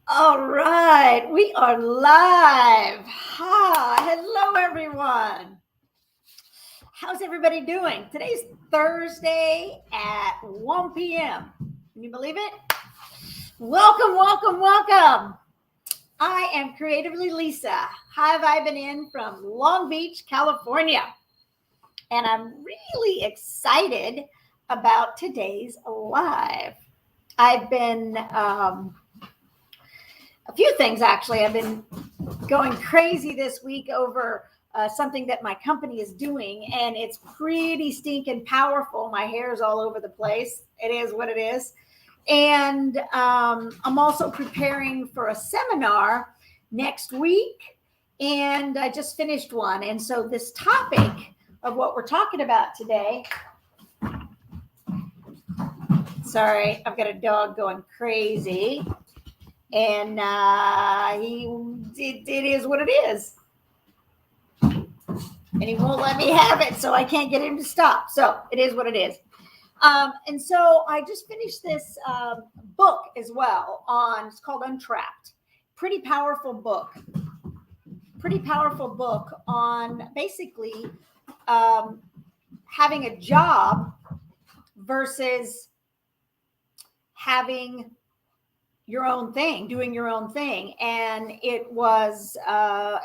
All right, we are live. Hello everyone. How's everybody doing? Today's Thursday at 1 p.m. Can you believe it? Welcome, welcome, welcome. I am Creatively Lisa. Hi, vibing in from Long Beach, California. And I'm really excited about today's live. I've been a few things actually. I've been going crazy this week over something that my company is doing, and it's pretty stinking powerful. My hair is all over the place. It is what it is. And I'm also preparing for a seminar next week, and I just finished one. And so, this topic of what we're talking about today. Sorry, I've got a dog going crazy. And it is what it is. And he won't let me have it, so I can't get him to stop. So it is what it is. And so I just finished this book as well it's called Untrapped. Pretty powerful book. Pretty powerful book on basically having a job versus having your own thing, doing your own thing. And it was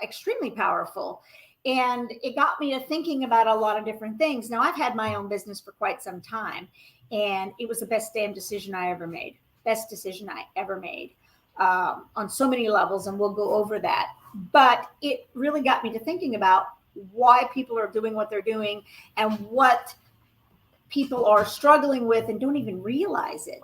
extremely powerful. And it got me to thinking about a lot of different things. Now, I've had my own business for quite some time, and it was the best damn decision I ever made. Best decision I ever made on so many levels, and we'll go over that. But it really got me to thinking about why people are doing what they're doing and what people are struggling with and don't even realize it.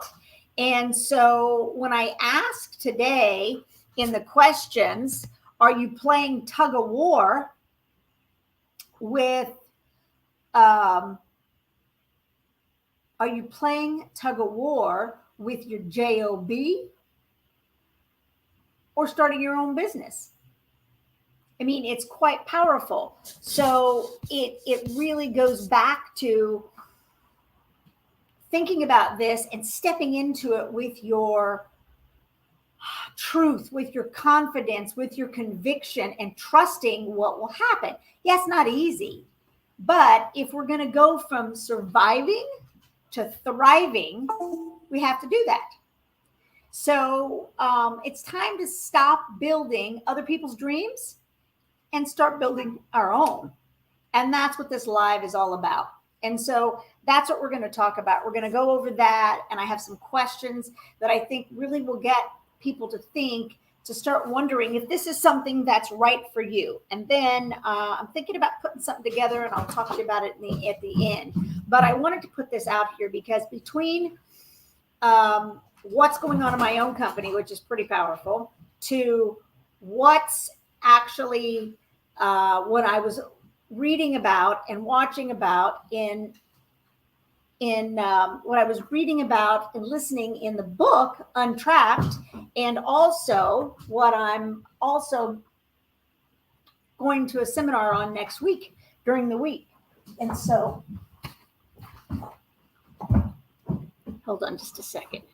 And so when I asked today in the questions, are you playing tug-a-war with, are you playing tug-a-war with your J.O.B or starting your own business? I mean, it's quite powerful. So it really goes back to thinking about this and stepping into it with your truth, with your confidence, with your conviction, and trusting what will happen. Yes, not easy, but if we're going to go from surviving to thriving, we have to do that. So it's time to stop building other people's dreams and start building our own. And that's what this live is all about. And so that's what we're going to talk about. We're going to go over that. And I have some questions that I think really will get people to think, to start wondering if this is something that's right for you. And then I'm thinking about putting something together, and I'll talk to you about it at the end. But I wanted to put this out here because between what's going on in my own company, which is pretty powerful, to what's actually what I was reading about and watching about in what I was reading about and listening in the book Untrapped, and also what I'm also going to a seminar on next week during the week. And so, hold on just a second.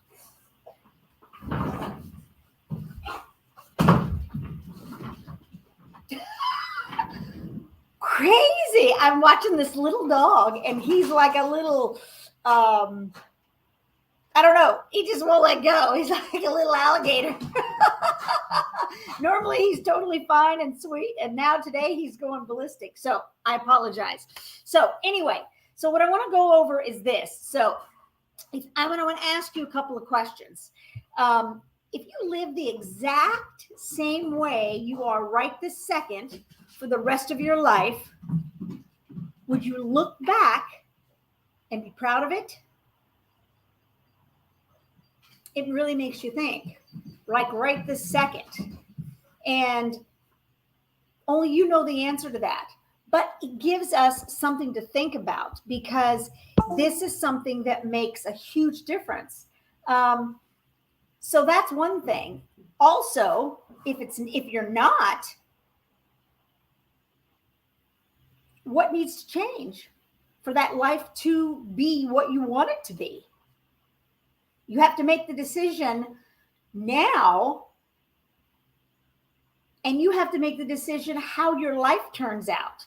Crazy. I'm watching this little dog, and he's like a little, I don't know. He just won't let go. He's like a little alligator. Normally, he's totally fine and sweet, and now today he's going ballistic. So I apologize. So anyway, so what I want to go over is this. So I want to ask you a couple of questions. If you live the exact same way you are right this second for the rest of your life, would you look back and be proud of it? It really makes you think, like right this second. And only you know the answer to that. But it gives us something to think about, because this is something that makes a huge difference. So that's one thing. Also, if you're not, what needs to change for that life to be what you want it to be? You have to make the decision now And you have to make the decision how your life turns out.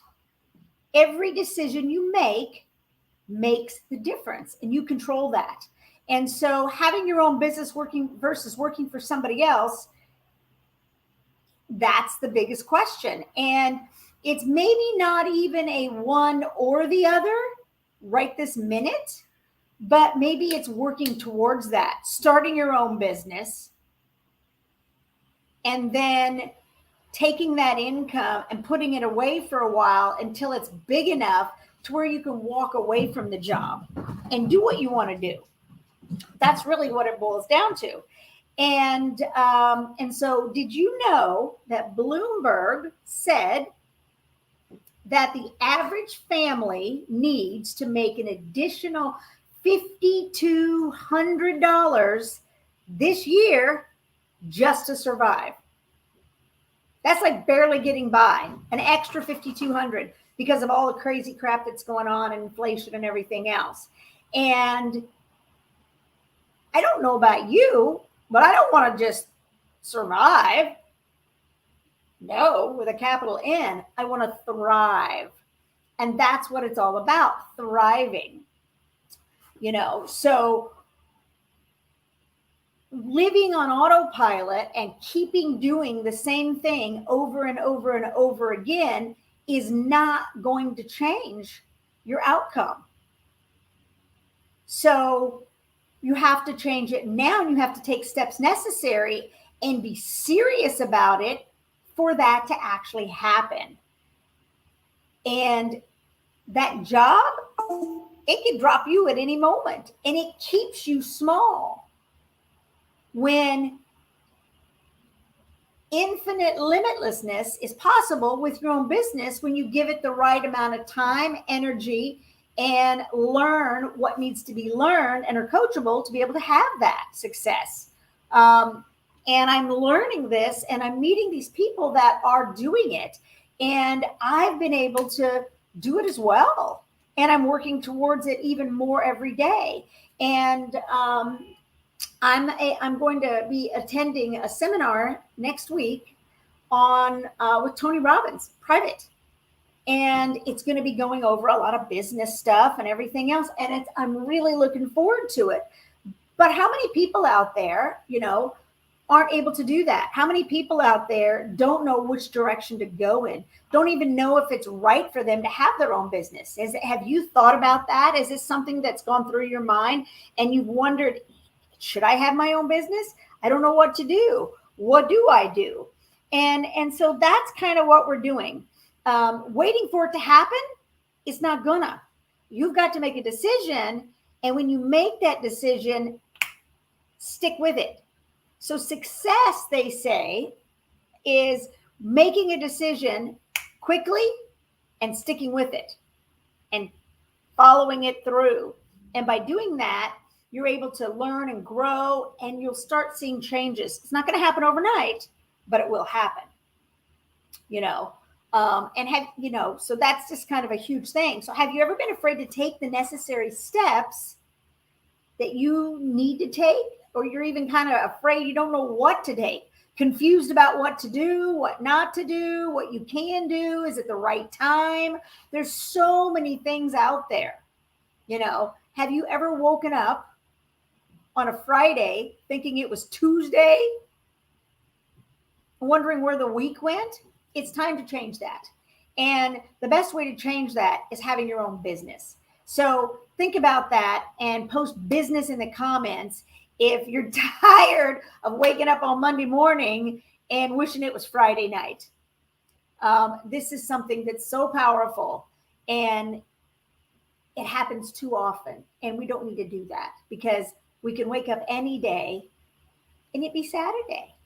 Every decision you make makes the difference, and you control that. And so having your own business working versus working for somebody else, that's the biggest question. And it's maybe not even a one or the other right this minute, but maybe it's working towards that, starting your own business and then taking that income and putting it away for a while until it's big enough to where you can walk away from the job and do what you want to do. That's really what it boils down to. And so did you know that Bloomberg said that the average family needs to make an additional $5,200 this year just to survive? That's like barely getting by, an extra $5,200 because of all the crazy crap that's going on and inflation and everything else. And I don't know about you, but I don't want to just survive. No, with a capital N, I want to thrive. And that's what it's all about, thriving. So living on autopilot and keeping doing the same thing over and over and over again is not going to change your outcome. So you have to change it now, and you have to take steps necessary and be serious about it for that to actually happen. And that job, it can drop you at any moment, and it keeps you small. When infinite limitlessness is possible with your own business, when you give it the right amount of time, energy, and learn what needs to be learned and are coachable to be able to have that success. And I'm learning this, and I'm meeting these people that are doing it. And I've been able to do it as well. And I'm working towards it even more every day. And I'm going to be attending a seminar next week on with Tony Robbins, private. And it's going to be going over a lot of business stuff and everything else. And I'm really looking forward to it. But how many people out there, aren't able to do that? How many people out there don't know which direction to go in? Don't even know if it's right for them to have their own business? Have you thought about that? Is this something that's gone through your mind and you've wondered, should I have my own business? I don't know what to do. What do I do? And so that's kind of what we're doing. Waiting for it to happen, it's not gonna. You've got to make a decision. And when you make that decision, stick with it. So success, they say, is making a decision quickly and sticking with it and following it through. And by doing that, you're able to learn and grow, and you'll start seeing changes. It's not going to happen overnight, but it will happen, so that's just kind of a huge thing. So have you ever been afraid to take the necessary steps that you need to take? Or you're even kind of afraid, you don't know what to take, confused about what to do, what not to do, what you can do, is it the right time? There's so many things out there. Have you ever woken up on a Friday thinking it was Tuesday, wondering where the week went? It's time to change that. And the best way to change that is having your own business. So think about that and post business in the comments if you're tired of waking up on Monday morning and wishing it was Friday night. This is something that's so powerful, and it happens too often. And we don't need to do that, because we can wake up any day and it'd be Saturday.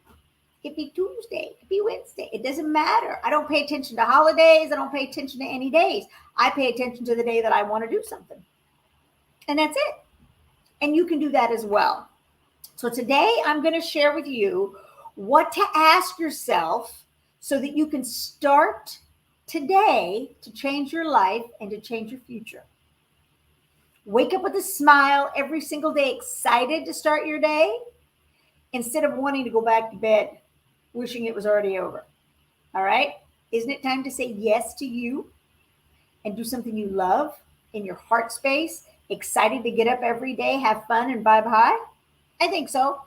It'd be Tuesday. It'd be Wednesday. It doesn't matter. I don't pay attention to holidays. I don't pay attention to any days. I pay attention to the day that I want to do something. And that's it. And you can do that as well. So today I'm going to share with you what to ask yourself so that you can start today to change your life and to change your future. Wake up with a smile every single day, excited to start your day, instead of wanting to go back to bed, wishing it was already over. All right. Isn't it time to say yes to you and do something you love in your heart space? Excited to get up every day, have fun, and vibe high? I think so.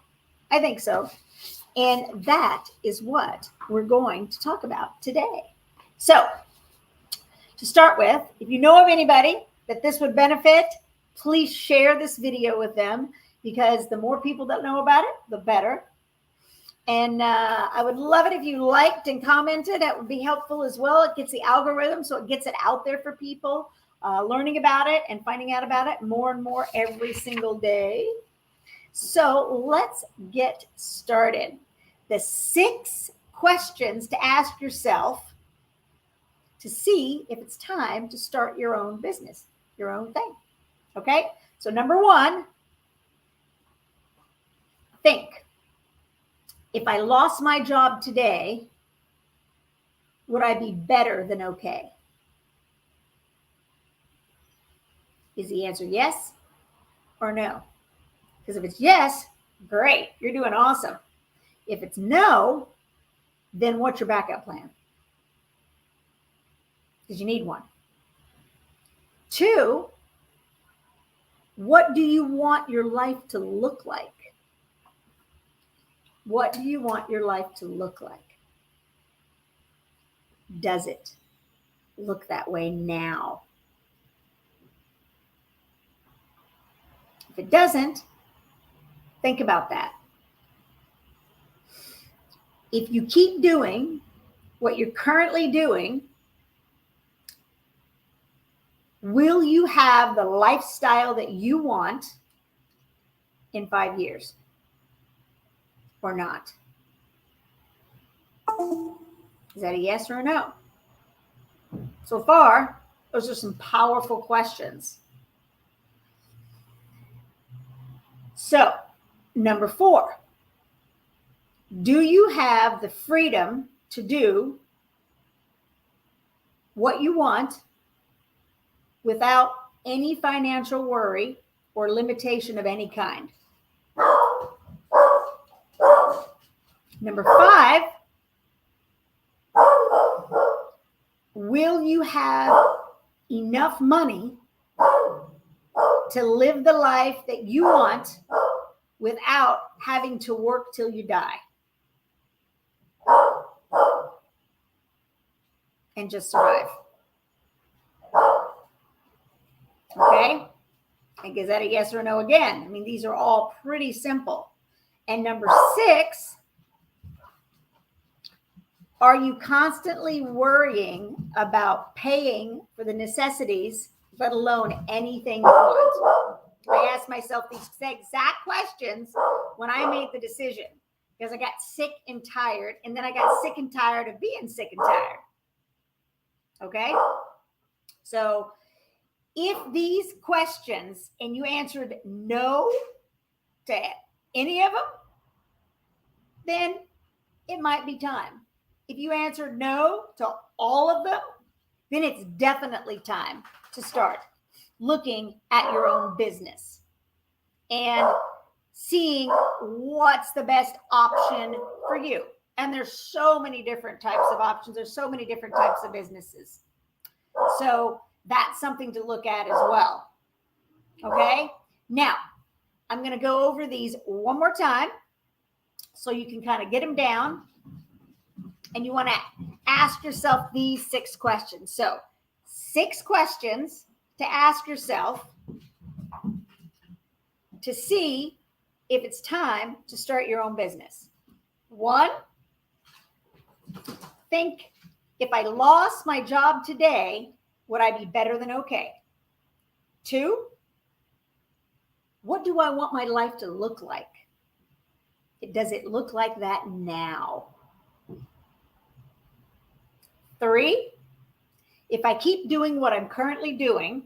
I think so. And that is what we're going to talk about today. So, to start with, if you know of anybody that this would benefit, please share this video with them, because the more people that know about it, the better. And I would love it if you liked and commented. That would be helpful as well. It gets the algorithm, so it gets it out there for people, learning about it and finding out about it more and more every single day. So let's get started. The 6 questions to ask yourself to see if it's time to start your own business, your own thing. Okay? So number 1, think. If I lost my job today, would I be better than okay? Is the answer yes or no? Because if it's yes, great, you're doing awesome. If it's no, then what's your backup plan? Because you need one. 2, what do you want your life to look like? What do you want your life to look like? Does it look that way now? If it doesn't, think about that. If you keep doing what you're currently doing, will you have the lifestyle that you want in 5 years or not? Is that a yes or a no? So far, those are some powerful questions. So, number 4, do you have the freedom to do what you want without any financial worry or limitation of any kind? Number 5, will you have enough money to live the life that you want without having to work till you die and just survive? Okay? And is that a yes or no again? I mean, these are all pretty simple. And number 6, are you constantly worrying about paying for the necessities, let alone anything you want? I asked myself these exact questions when I made the decision, because I got sick and tired, and then I got sick and tired of being sick and tired. Okay? So if these questions and you answered no to any of them, then it might be time. If you answered no to all of them, then it's definitely time to start looking at your own business and seeing what's the best option for you. And there's so many different types of options. There's so many different types of businesses. So that's something to look at as well. Okay? Now, I'm going to go over these one more time so you can kind of get them down. And you want to ask yourself these 6 questions. So 6 questions to ask yourself to see if it's time to start your own business. 1, think, if I lost my job today, would I be better than okay? 2, what do I want my life to look like? Does it look like that now? 3, if I keep doing what I'm currently doing,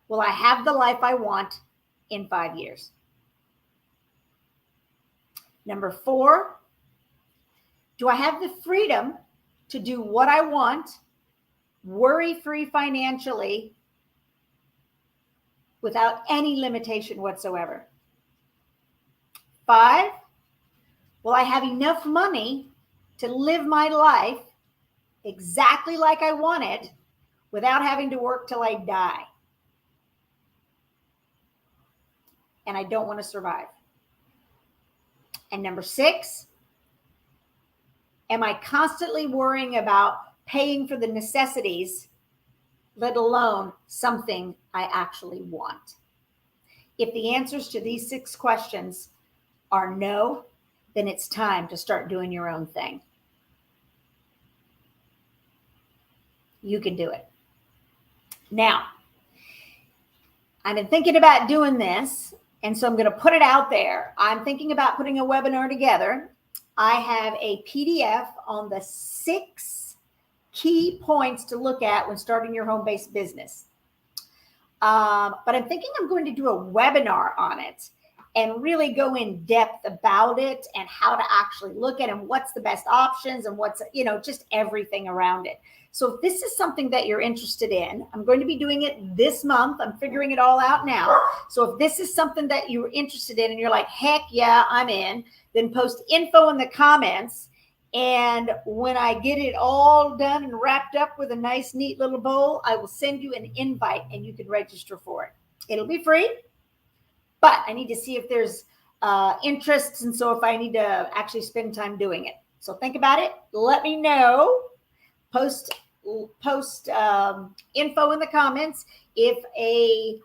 will I have the life I want in 5 years? Number 4, do I have the freedom to do what I want, worry-free financially, without any limitation whatsoever? 5, will I have enough money to live my life exactly like I want it without having to work till I die. And I don't want to survive. And number 6, am I constantly worrying about paying for the necessities, let alone something I actually want? If the answers to these 6 questions are no, then it's time to start doing your own thing. You can do it. Now, I've been thinking about doing this, and so I'm going to put it out there. I'm thinking about putting a webinar together. I have a PDF on the 6 key points to look at when starting your home-based business. But I'm thinking I'm going to do a webinar on it and really go in depth about it and how to actually look at it and what's the best options and what's, just everything around it. So if this is something that you're interested in, I'm going to be doing it this month. I'm figuring it all out now. So if this is something that you're interested in and you're like, heck yeah, I'm in, then post info in the comments. And when I get it all done and wrapped up with a nice, neat little bowl, I will send you an invite and you can register for it. It'll be free, but I need to see if there's interests. And so if I need to actually spend time doing it. So think about it. Let me know. Post info in the comments if a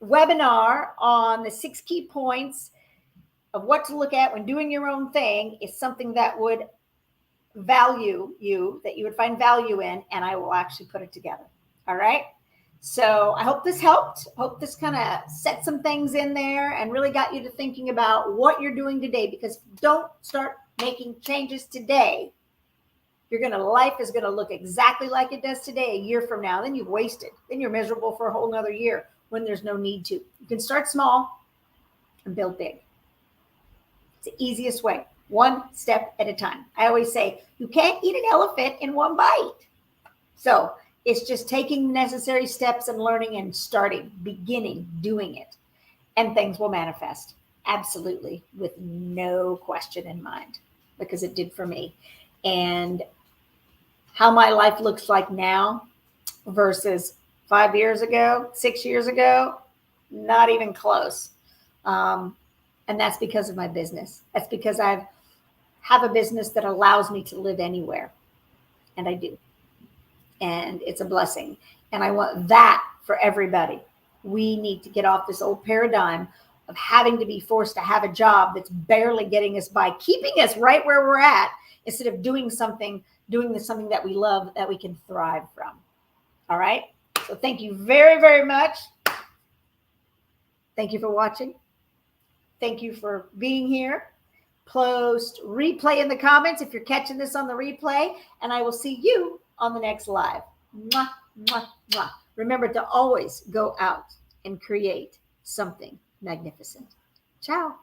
webinar on the 6 key points of what to look at when doing your own thing is something that would value you, that you would find value in, and I will actually put it together. All right. So I hope this helped. Hope this kind of set some things in there and really got you to thinking about what you're doing today, because don't start making changes today. Life is going to look exactly like it does today a year from now. Then you've wasted. Then you're miserable for a whole nother year when there's no need to. You can start small and build big. It's the easiest way, one step at a time. I always say you can't eat an elephant in one bite. So it's just taking necessary steps and learning and starting, beginning, doing it, and things will manifest. Absolutely, with no question in mind, because it did for me. And how my life looks like now versus 5 years ago, 6 years ago, not even close. And that's because of my business. That's because I have a business that allows me to live anywhere. And I do. And it's a blessing. And I want that for everybody. We need to get off this old paradigm of having to be forced to have a job that's barely getting us by, keeping us right where we're at, instead of doing something that we love, that we can thrive from. All right. So thank you very, very much. Thank you for watching. Thank you for being here. Post replay in the comments if you're catching this on the replay, and I will see you on the next live. Mwah, mwah, mwah. Remember to always go out and create something magnificent. Ciao.